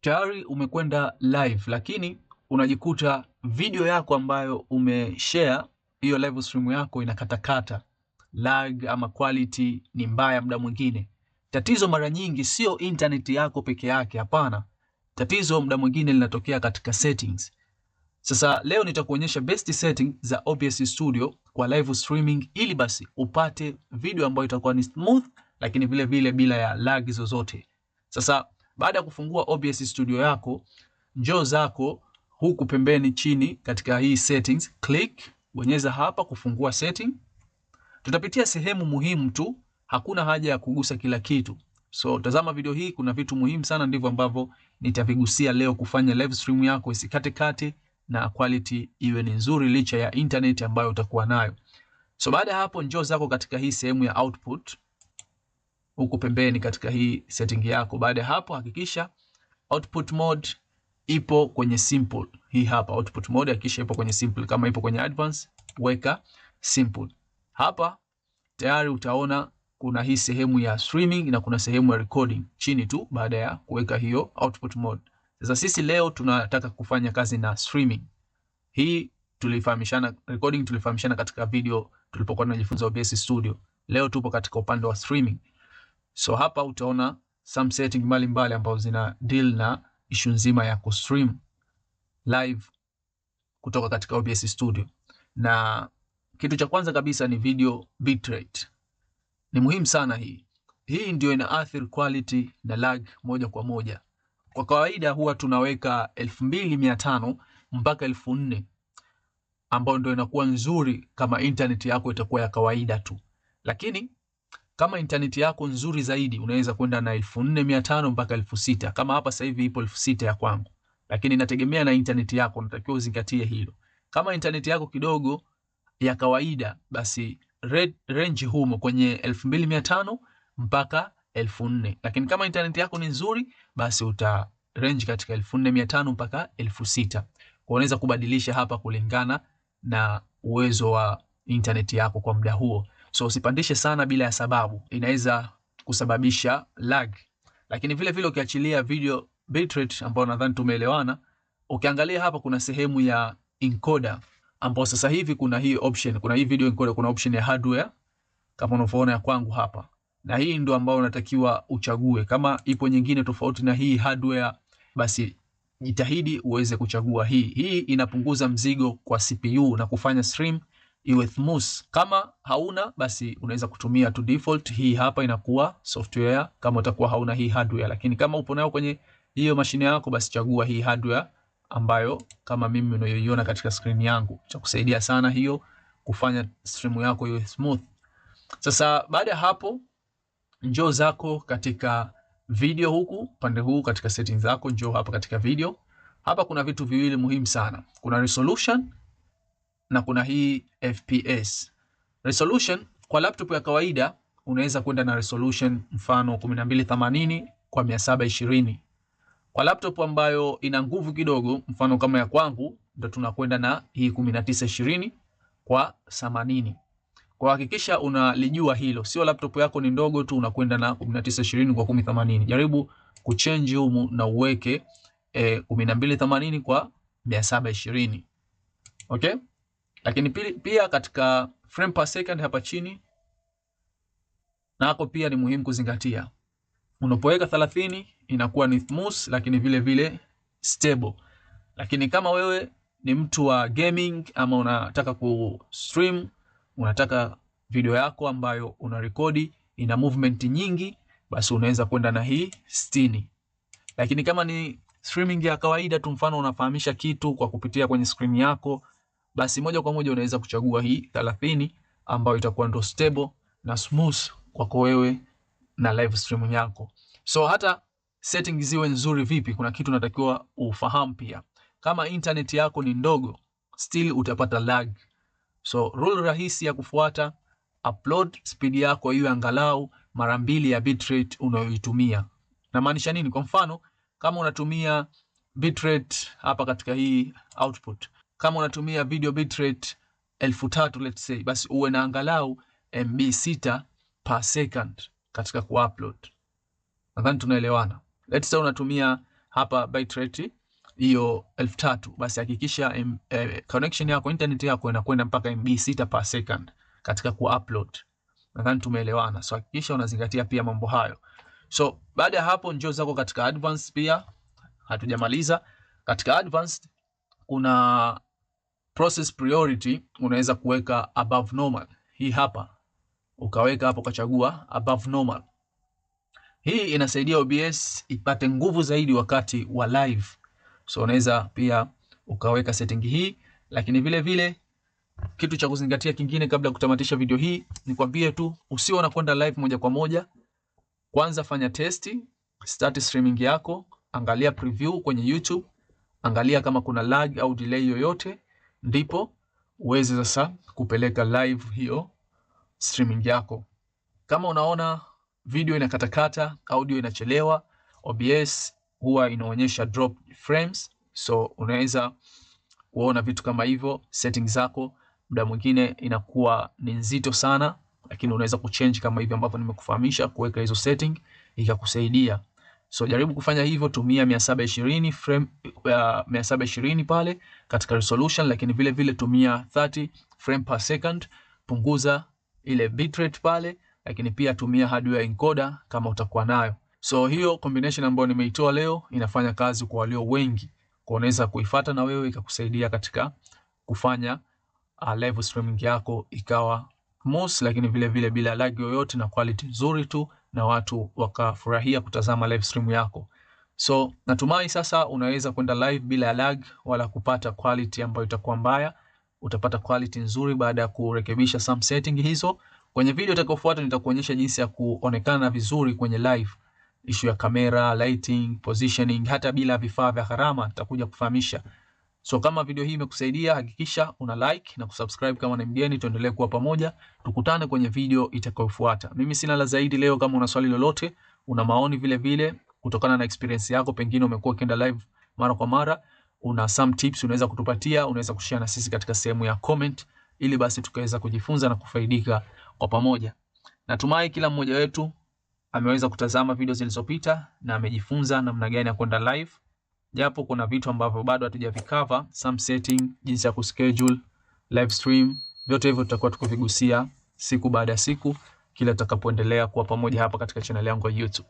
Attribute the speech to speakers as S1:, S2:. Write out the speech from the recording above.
S1: tayari umekwenda live, lakini unajikuta video yako ambayo umeshare hiyo live stream yako inakatakata, lag ama quality ni mbaya muda mwingine. Tatizo mara nyingi sio internet yako peke yake, hapana. Tatizo muda mwingine linatokea katika settings. Sasa leo nitakuonyesha best setting za OBS Studio kwa live streaming ili basi upate video ambayo itakuwa ni smooth, lakini vile vile bila ya lag zozote. Sasa baada ya kufungua OBS Studio yako, njoo zako huku pembeni chini katika hii settings, click, bonyeza hapa kufungua setting. Tutapitia sehemu muhimu tu, hakuna haja ya kugusa kila kitu. So tazama video hii, kuna vitu muhimu sana ndivyo ambavyo nitavigusia leo kufanya live stream yako isikate kate na quality iwe ni nzuri licha ya internet ambayo utakuwa nayo. So baada ya hapo, njoo zako katika hii sehemu ya output huku pembeni katika hii setting yako. Baada ya hapo, hakikisha output mode ipo kwenye simple. Hii hapa output mode, hakikisha ipo kwenye simple. Kama ipo kwenye advanced, weka simple. Hapa tayari utaona kuna hii sehemu ya streaming na kuna sehemu ya recording chini tu baada ya kuweka hiyo output mode. Sasa sisi leo tunataka kufanya kazi na streaming. Hii tulifahamishana, recording tulifahamishana katika video tulipokuwa tunajifunza OBS Studio. Leo tupo katika upande wa streaming. So hapa utaona some setting mbalimbali ambazo zina deal na issue nzima ya kustream live kutoka katika OBS Studio. Na kitu cha kwanza kabisa ni video bitrate. Ni muhimu sana hii. Hii ndio inaathiri quality na lag moja kwa moja. Kwa kawaida huwa tunaweka 2500 mpaka 4000 ambao ndio inakuwa nzuri kama internet yako itakuwa ya kawaida tu. Lakini kama internet yako nzuri zaidi unaweza kwenda na 4500 mpaka 6000. Kama hapa sasa hivi ipo 6000 ya kwangu. Lakini inategemea na internet yako, unatakiwa uzingatie hilo. Kama internet yako kidogo ya kawaida, basi range humo kwenye 2500 mpaka 4000. Lakini kama internet yako ni nzuri, basi uta range katika 4500 mpaka 6000. Kwa unaweza kubadilisha hapa kulingana na uwezo wa internet yako kwa muda huo. So usipandishe sana bila ya sababu, inaweza kusababisha lag. Lakini vile vile ukiachilia video bitrate ambayo nadhani tumeelewana, ukiangalia hapa kuna sehemu ya encoder ambapo sasa hivi kuna hii option, kuna hii video encoder, kuna option ya hardware kama unavyoona ya kwangu hapa. Na hii ndio ambayo unatakiwa uchague. Kama ipo nyingine tofauti na hii hardware, basi jitahidi uweze kuchagua hii. Hii inapunguza mzigo kwa CPU na kufanya stream iwe smooth. Kama hauna, basi unaweza kutumia tu default. Hii hapa inakuwa software kama utakuwa hauna hii hardware. Lakini kama upo nayo kwenye hiyo mashine yako, basi chagua hii hardware ambayo kama mimi unayoiona katika screen yangu. Itakusaidia sana hiyo kufanya stream yako iwe smooth. Sasa baada ya hapo, njoo zako katika video huku pande huu katika settings zako, njoo hapa katika video. Hapa kuna vitu viwili muhimu sana. Kuna resolution na kuna hii FPS. Resolution kwa laptop ya kawaida unaweza kwenda na resolution mfano 1280 kwa 720. Kwa laptop ambayo ina nguvu kidogo mfano kama ya kwangu, ndio tunakwenda na hii 1920 kwa 80. Kwa hakikisha unalijua hilo. Sio laptop yako ni ndogo tu unakwenda na 1920 kwa 1080. Jaribu kuchange humu na uweke 1280 kwa 720. Okay? Lakini pia katika frame per second hapa chini nako pia ni muhimu kuzingatia. Unapoweka 30 inakuwa ni smooth, lakini vile vile stable. Lakini kama wewe ni mtu wa gaming ama unataka kustream, unataka video yako ambayo unarekodi ina movement nyingi, basi unaweza kwenda na hii 60. Lakini kama ni streaming ya kawaida tu, mfano unafahamisha kitu kwa kupitia kwenye screen yako, basi moja kwa moja unaweza kuchagua hii 30 ambayo itakuwa ndo stable na smooth kwako wewe na live stream yako. So hata settings ziwe nzuri vipi, kuna kitu unatakiwa ufahamu pia. Kama internet yako ni ndogo, still utapata lag. So rule rahisi ya kufuata, upload speed yako iwe angalau mara 2 ya bitrate unayoitumia. Na maanisha nini? Kwa mfano, kama unatumia bitrate hapa katika hii output, kama unatumia video bitrate 3000 let's say, basi uwe na angalau MB 6 per second katika kuupload. Nadhani tunaelewana. Let's say unatumia hapa bitrate hiyo 3000, basi hakikisha connection yako, internet yako inakwenda mpaka MB 6 per second katika kuupload. Nadhani tumeelewana. So hakikisha unazingatia pia mambo hayo. So baada ya hapo njoo zako katika advanced, pia hatujamaliza. Katika advanced kuna process priority, unaweza kuweka above normal. Hii hapa ukaweka hapo, ukachagua above normal. Hii inasaidia OBS ipate nguvu zaidi wakati wa live. So unaweza pia ukaweka setting hii, lakini vile vile kitu cha kuzingatia kingine kabla ya kutamatisha video hii ni kwambie tu usiwe unakwenda live moja kwa moja. Kwanza fanya testi, start streaming yako, angalia preview kwenye YouTube, angalia kama kuna lag au delay yoyote, ndipo uweze sasa kupeleka live hiyo streaming yako. Kama unaona video inakatakata, audio inachelewa, OBS huwa inaonyesha drop frames, so unaweza kuona vitu kama hivyo. Settings zako muda mwingine inakuwa ni nzito sana, lakini unaweza kuchange kama hivi ambavyo nimekufahamisha, kuweka hizo setting ikakusaidia. So jaribu kufanya hivyo, tumia 720 frame 720 pale katika resolution, lakini vile vile tumia 30 frame per second, punguza ile bitrate pale, lakini pia tumia hardware encoder kama utakuwa nayo. So hiyo combination ambayo nimeitoa leo inafanya kazi kwa walio wengi, kwa unaweza kuifuata na wewe ikakusaidia katika kufanya live streaming yako ikawa smooth, lakini vile vile bila lag yoyote na quality nzuri tu, na watu wakafurahia kutazama live stream yako. So natumai sasa unaweza kwenda live bila lag wala kupata quality ambayo itakuwa mbaya. Utapata quality nzuri baada ya kurekebisha some setting hizo. Kwenye video itakayofuata nitakuonyesha jinsi ya kuonekana vizuri kwenye live. Issue ya kamera, lighting, positioning, hata bila vifaa vya gharama nitakuja kufahamisha. So kama video hii imekusaidia, hakikisha una like na kusubscribe kama ni mgeni, tuendelee kuwa pamoja. Tukutane kwenye video itakayofuata. Mimi sina la zaidi leo. Kama una swali lolote, una maoni vile vile kutokana na experience yako, pengine umekuwa ukienda live mara kwa mara, una some tips unaweza kutupatia, unaweza kushare na sisi katika sehemu ya comment, ili basi tukaweza kujifunza na kufaidika kwa pamoja. Natumai kila mmoja wetu ameweza kutazama video zilizopita na amejifunza namna gani ya kwenda live, japo kuna vitu ambavyo bado hatujavikava, some setting, jinsi ya kuschedule live stream, vyote hivyo tutakuwa tukivigusia siku baada ya siku kila tutakapoendelea kuwa pamoja hapa katika channel yangu ya YouTube.